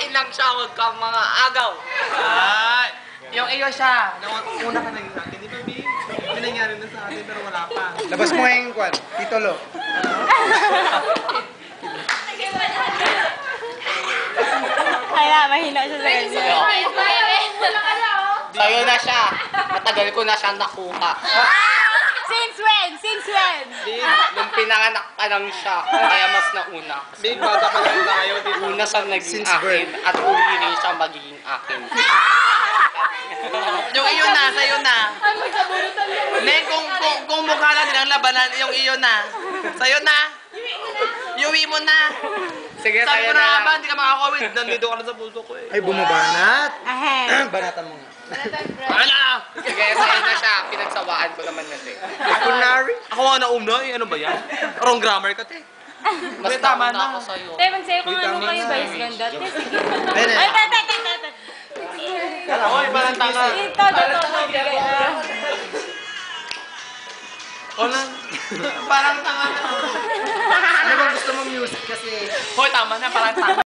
Kumain lang siya, huwag kang mga agaw. Ay! Yung iyo siya. Una ka naging akin, di ba, B? May nangyari na sa atin pero wala pa. Labas mo ngayong kwan, titolo. Kaya, mahina siya sa ganyan. Sa'yo na siya. Matagal ko na siyang nakuha. Since when? Since when? Nung pinanganak pa lang siya, kaya mas nauna. Big, bata pa lang tayo, di ba? Una siya naging Since akin at uli rin siya magiging akin. Yung iyo na, sa'yo na. Neng, kung mukha lang din ang labanan, yung iyo na. Sa'yo na. Yuwi mo na. Sige, Sabi tayo ko na nga na. ba, hindi ka makakawid. Nandito ka na sa puso ko eh. Ay, bumabanat. Ahem. Banatan mo nga. Ano? Sige, sa'yo na siya. Pinagsawaan ko naman na, te. Kunwari. Ako nga nauna eh. Ano ba yan? Wrong grammar ka, te. Mas Tama tama na na. ako sa'yo. Tayo, magsayo kung ano kayo, Vice Ganda. Te, sige. Ayun Ay, eh. te. Oy, parang tanga. Ito. Wala. Parang tanga na. Ano bang gusto mo music kasi? Hoy, tama na. Parang tanga.